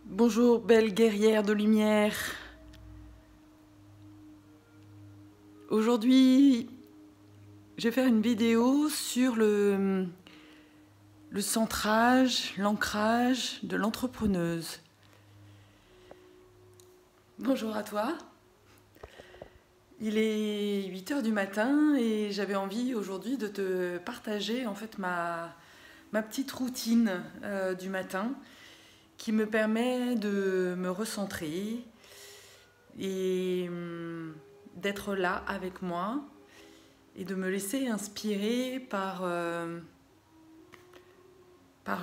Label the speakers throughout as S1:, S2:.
S1: Bonjour, belle guerrière de lumière. Aujourd'hui, je vais faire une vidéo sur le centrage, l'ancrage de l'entrepreneuse. Bonjour à toi. Il est 8 h du matin et j'avais envie aujourd'hui de te partager en fait ma petite routine du matin qui me permet de me recentrer et d'être là avec moi et de me laisser inspirer par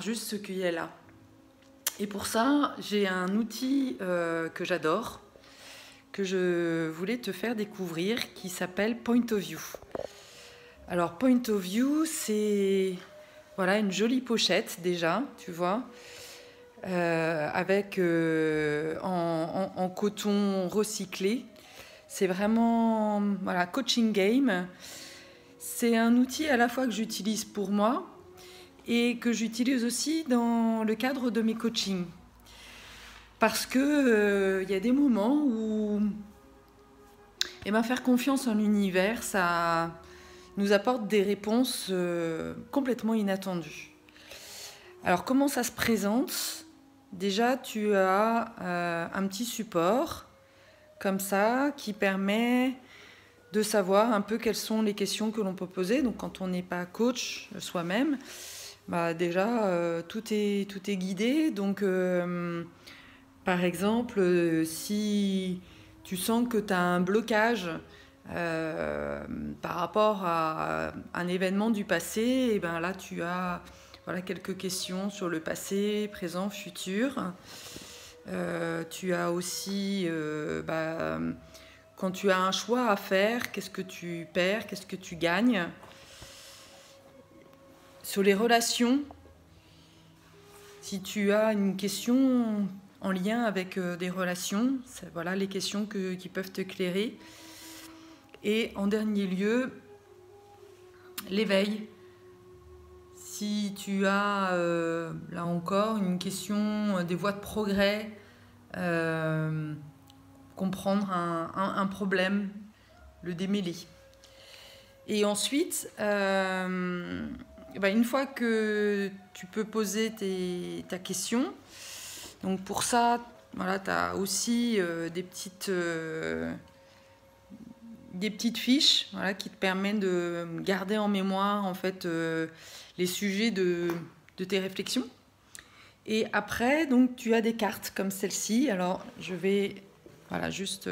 S1: juste ce qu'il y a là. Et pour ça, j'ai un outil que j'adore, que je voulais te faire découvrir, qui s'appelle Point of View. Alors Point of View, c'est voilà, une jolie pochette déjà, tu vois, avec en coton recyclé. C'est vraiment voilà, coaching game. C'est un outil à la fois que j'utilise pour moi et que j'utilise aussi dans le cadre de mes coachings. Parce que y a des moments où faire confiance en l'univers, ça nous apporte des réponses complètement inattendues. Alors comment ça se présente ? Déjà, tu as un petit support comme ça qui permet de savoir un peu quelles sont les questions que l'on peut poser. Donc quand on n'est pas coach soi-même, déjà tout est guidé. Donc par exemple, si tu sens que tu as un blocage par rapport à un événement du passé, et ben là tu as voilà, quelques questions sur le passé, présent, futur. Tu as aussi quand tu as un choix à faire, qu'est-ce que tu perds, qu'est-ce que tu gagnes. Sur les relations, si tu as une question en lien avec des relations, voilà les questions qui peuvent t'éclairer. Et en dernier lieu, l'éveil. Si tu as, là encore, une question des voies de progrès, comprendre un problème, le démêler. Et ensuite, une fois que tu peux poser ta question, donc pour ça, voilà, tu as aussi des petites fiches, voilà, qui te permettent de garder en mémoire en fait les sujets de tes réflexions. Et après, donc, tu as des cartes comme celle-ci. Alors, je vais voilà, juste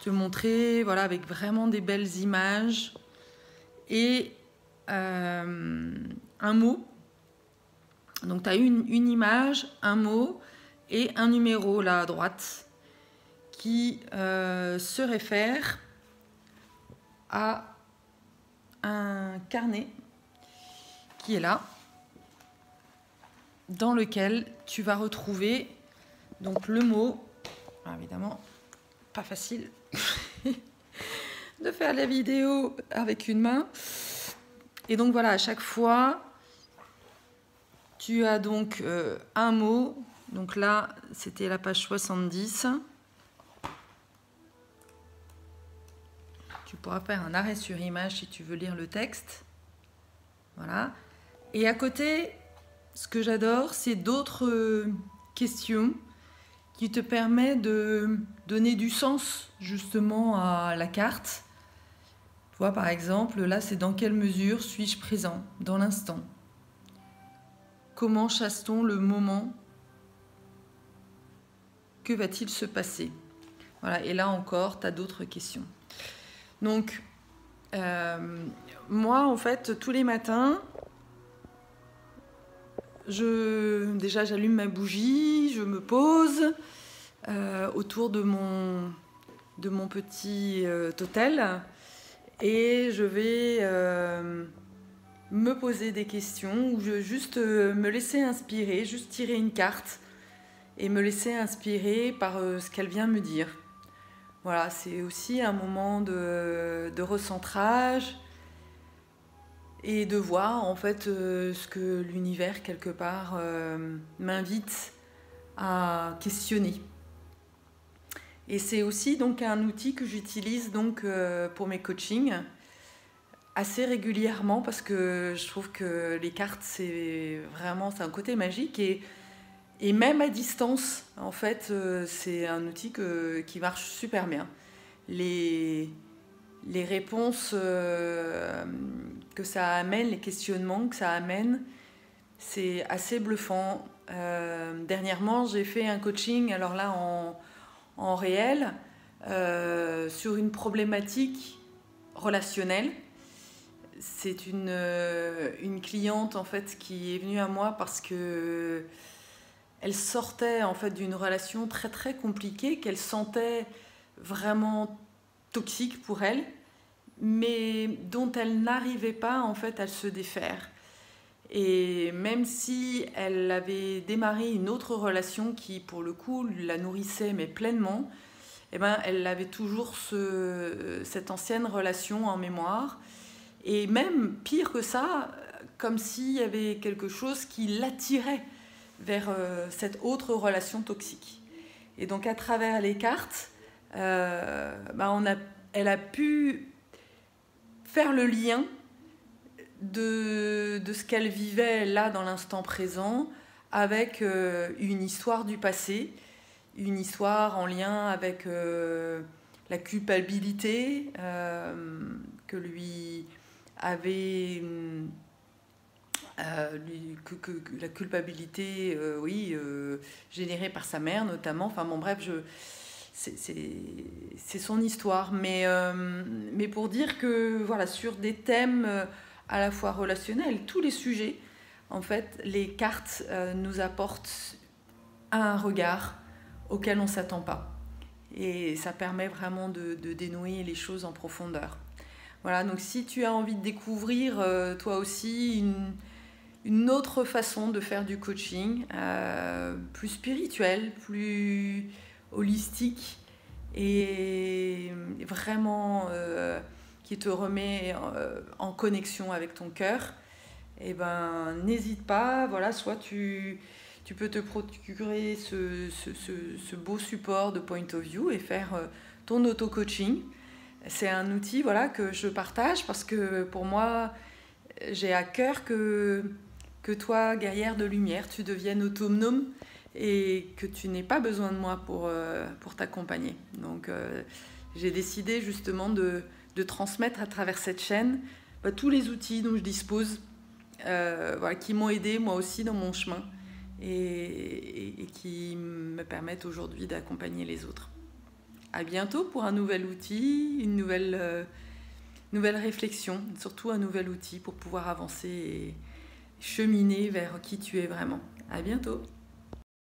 S1: te montrer voilà, avec vraiment des belles images et un mot. Donc, tu as une image, un mot et un numéro là à droite qui se réfère à un carnet qui est là, dans lequel tu vas retrouver donc le mot. Alors évidemment, pas facile de faire la vidéo avec une main. Et donc voilà, à chaque fois, tu as donc un mot. Donc là, c'était la page 70. Tu pourras faire un arrêt sur image si tu veux lire le texte. Voilà. Et à côté, ce que j'adore, c'est d'autres questions qui te permettent de donner du sens justement à la carte. Tu vois, par exemple, là, c'est dans quelle mesure suis-je présent dans l'instant ? Comment chasse-t-on le moment ? Que va-t-il se passer ? Voilà, et là encore, tu as d'autres questions. Donc, moi, en fait, tous les matins, déjà j'allume ma bougie, je me pose autour de mon petit totel et je vais me poser des questions ou juste me laisser inspirer, juste tirer une carte et me laisser inspirer par ce qu'elle vient me dire. Voilà, c'est aussi un moment de recentrage et de voir en fait ce que l'univers quelque part m'invite à questionner. Et c'est aussi donc un outil que j'utilise donc pour mes coachings assez régulièrement parce que je trouve que les cartes c'est un côté magique et même à distance en fait c'est un outil qui marche super bien. Les réponses que ça amène, les questionnements que ça amène, c'est assez bluffant. Dernièrement, j'ai fait un coaching, alors là en réel, sur une problématique relationnelle. C'est une cliente en fait qui est venue à moi parce que elle sortait en fait d'une relation très très compliquée qu'elle sentait vraiment toxique pour elle, mais dont elle n'arrivait pas en fait à se défaire. Et même si elle avait démarré une autre relation qui pour le coup la nourrissait mais pleinement, eh ben, elle avait toujours cette ancienne relation en mémoire. Et même pire que ça, comme s'il y avait quelque chose qui l'attirait vers cette autre relation toxique. Et donc à travers les cartes, elle a pu faire le lien de ce qu'elle vivait là dans l'instant présent avec une histoire du passé, une histoire en lien avec la culpabilité que lui avait que la culpabilité générée par sa mère notamment, enfin bon bref c'est son histoire mais pour dire que voilà sur des thèmes à la fois relationnels, tous les sujets en fait les cartes nous apportent un regard auquel on ne s'attend pas et ça permet vraiment de dénouer les choses en profondeur. Voilà, donc si tu as envie de découvrir toi aussi une autre façon de faire du coaching, plus spirituel, plus holistique et vraiment qui te remet en connexion avec ton cœur, eh ben, n'hésite pas, voilà, soit tu peux te procurer ce beau support de Point of View et faire ton auto-coaching. C'est un outil voilà, que je partage parce que pour moi, j'ai à cœur que toi, guerrière de lumière, tu deviennes autonome et que tu n'aies pas besoin de moi pour t'accompagner. Donc j'ai décidé justement de transmettre à travers cette chaîne tous les outils dont je dispose, voilà, qui m'ont aidé moi aussi dans mon chemin et qui me permettent aujourd'hui d'accompagner les autres. À bientôt pour un nouvel outil, une nouvelle réflexion, surtout un nouvel outil pour pouvoir avancer et cheminer vers qui tu es vraiment. À bientôt.